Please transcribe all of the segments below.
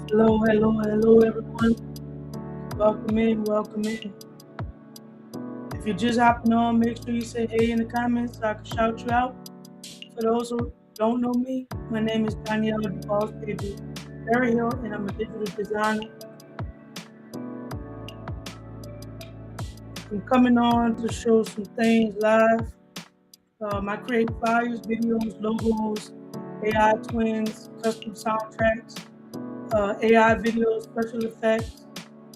Hello, hello, hello, everyone. Welcome in, welcome in. If you're just hopping on, make sure you say hey in the comments so I can shout you out. For those who don't know me, my name is Danielle the Boss Baby Berryhill, and I'm a digital designer. I'm coming on to show some things live. I create flyers, videos, logos, AI twins, custom soundtracks, AI videos, special effects,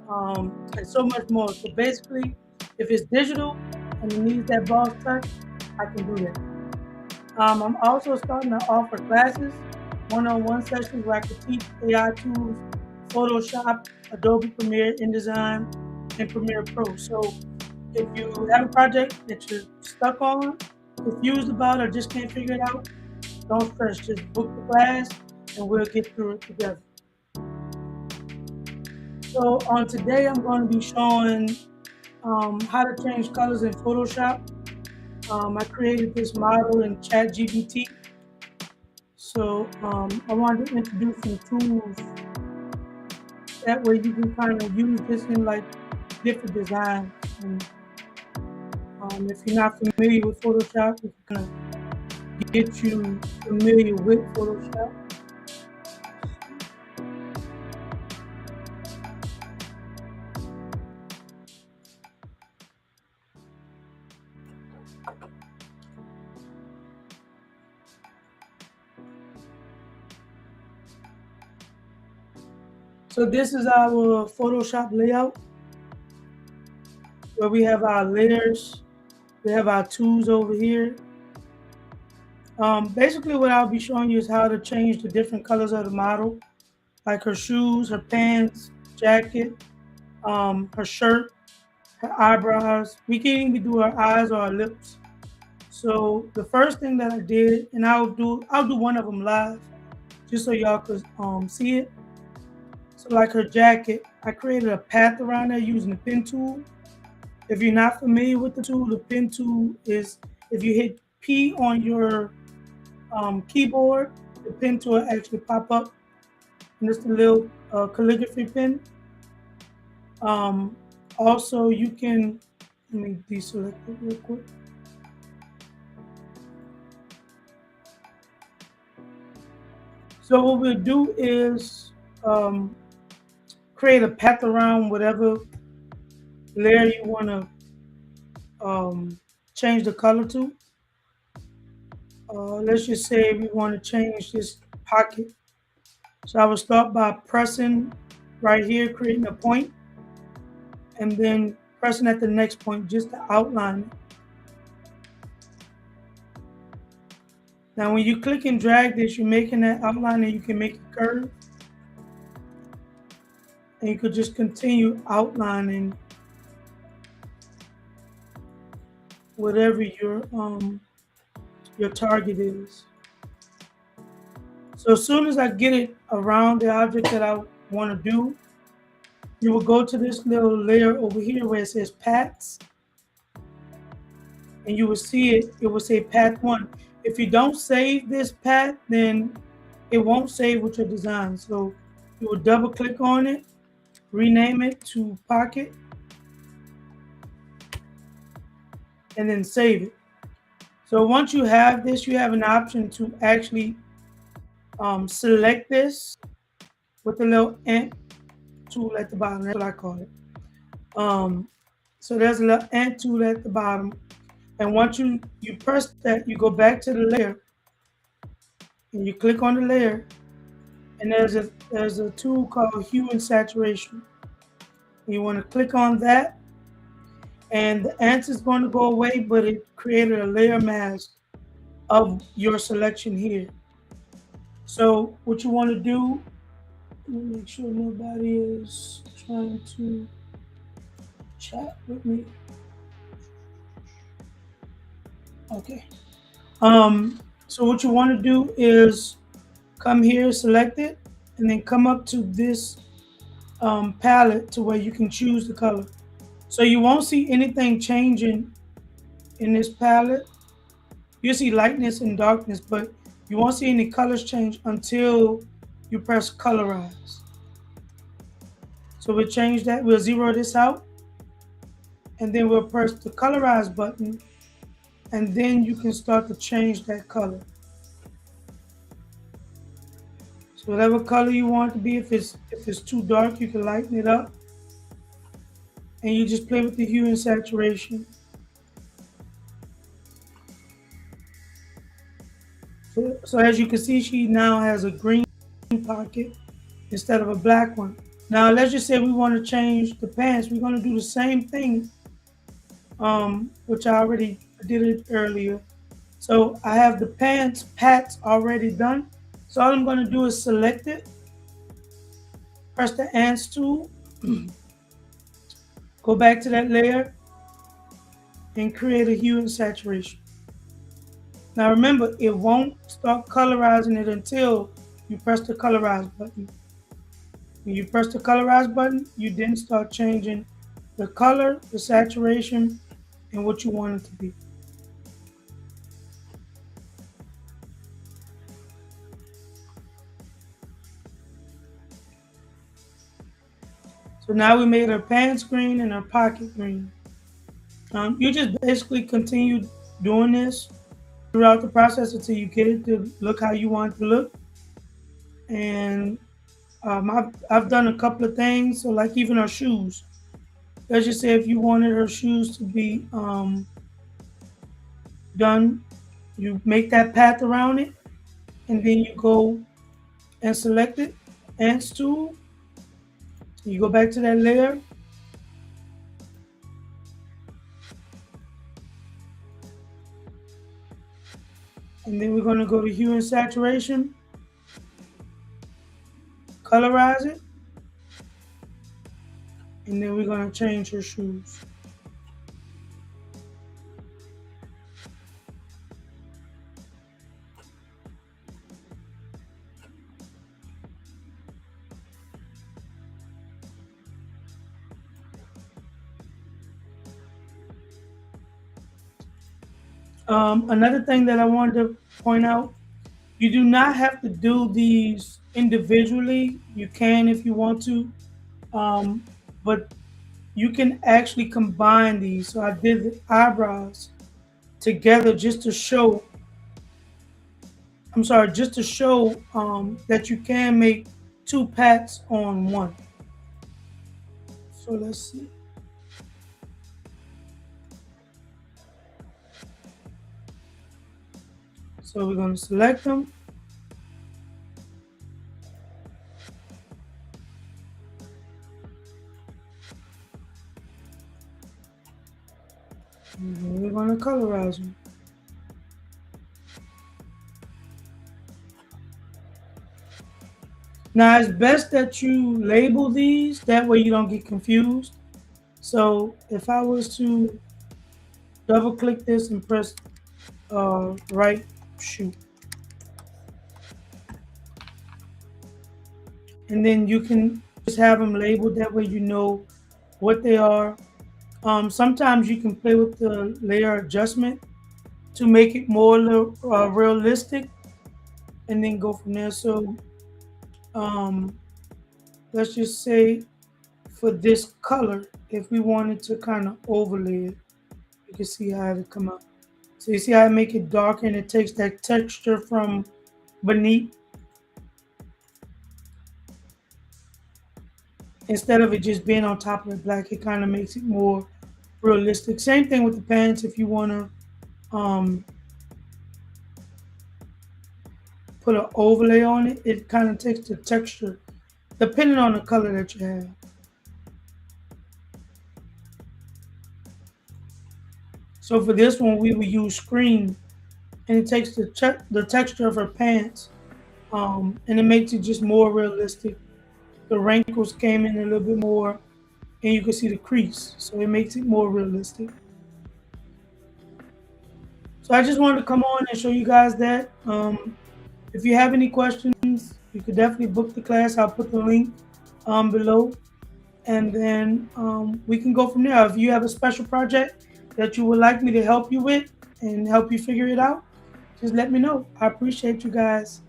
and so much more. So basically, if it's digital and it needs that boss touch, I can do that. I'm also starting to offer classes, one-on-one sessions where I can teach AI tools, Photoshop, Adobe Premiere, InDesign, and Premiere Pro. So if you have a project that you're stuck on, confused about, or just can't figure it out, don't stress. Just book the class and we'll get through it together. So on today, I'm going to be showing how to change colors in Photoshop. I created this model in ChatGPT. So I wanted to introduce some tools. That way you can kind of use this in like different designs. And if you're not familiar with Photoshop, it can kind of get you familiar with Photoshop. So this is our Photoshop layout where we have our layers. We have our tools over here. Basically what I'll be showing you is how to change the different colors of the model, like her shoes, her pants, jacket, her shirt, her eyebrows. We can even do her eyes or her lips. So the first thing that I did, and I'll do one of them live, just so y'all could see it. So like her jacket, I created a path around there using the pen tool. If you're not familiar with the tool, the pen tool is if you hit P on your keyboard, the pen tool actually pop up, and it's the little calligraphy pen. Also, you can, let me deselect it real quick. So what we'll do is create a path around whatever layer you want to change the color to. Let's just say we want to change this pocket. So I will start by pressing right here, creating a point, and then pressing at the next point just to outline it. Now, when you click and drag this, you're making that outline and you can make it curve. And you could just continue outlining whatever your target is. So as soon as I get it around the object that I want to do, you will go to this little layer over here where it says paths, and you will see it will say path 1. If you don't save this path, then it won't save with your design. So you will double click on it, rename it to pocket, and then save it. So once you have this, you have an option to actually select this with the little ant tool at the bottom. That's what I call it. So there's a little ant tool at the bottom. And once you press that, you go back to the layer and you click on the layer, and there's a tool called hue and saturation. You want to click on that, and the ants is going to go away, but it created a layer mask of your selection here. So what you want to do, make sure nobody is trying to chat with me. Okay. So what you want to do is come here, select it, and then come up to this palette to where you can choose the color. So you won't see anything changing in this palette. You'll see lightness and darkness, but you won't see any colors change until you press colorize. So we'll change that. We'll zero this out, and then we'll press the colorize button, and then you can start to change that color. So whatever color you want it to be, if it's too dark, you can lighten it up, and you just play with the hue and saturation. So as you can see, she now has a green pocket instead of a black one. Now let's just say we want to change the pants. We're going to do the same thing, which I already did it earlier. So I have the pats already done. So all I'm going to do is select it, press the ants tool, go back to that layer, and create a hue and saturation. Now remember, it won't start colorizing it until you press the colorize button. When you press the colorize button, you then start changing the color, the saturation, and what you want it to be. So now we made our pants green and our pocket green. You just basically continue doing this throughout the process until you get it to look how you want it to look. And I've done a couple of things. So like even her shoes. Let's just say if you wanted her shoes to be done, you make that path around it, and then you go and select it, ants tool. You go back to that layer, and then we're going to go to hue and saturation, colorize it, and then we're going to change her shoes. Another thing that I wanted to point out, you do not have to do these individually. You can if you want to, but you can actually combine these. So I did the eyebrows together just to show, that you can make two pats on one. So let's see. So we're going to select them. And we're going to colorize them. Now it's best that you label these, that way you don't get confused. So if I was to double click this and press right shoe, and then you can just have them labeled, that way you know what they are. Sometimes you can play with the layer adjustment to make it more realistic, and then go from there. So let's just say for this color, if we wanted to kind of overlay it, you can see how it come out. So you see how I make it darker, and it takes that texture from beneath, instead of it just being on top of the black. It kind of makes it more realistic. Same thing with the pants. If you want to put an overlay on it, it kind of takes the texture depending on the color that you have. So for this one, we will use screen, and it takes the texture of her pants, and it makes it just more realistic. The wrinkles came in a little bit more, and you can see the crease, so it makes it more realistic. So I just wanted to come on and show you guys that. If you have any questions, you could definitely book the class. I'll put the link below, and then we can go from there. If you have a special project that you would like me to help you with and help you figure it out, just let me know. I appreciate you guys.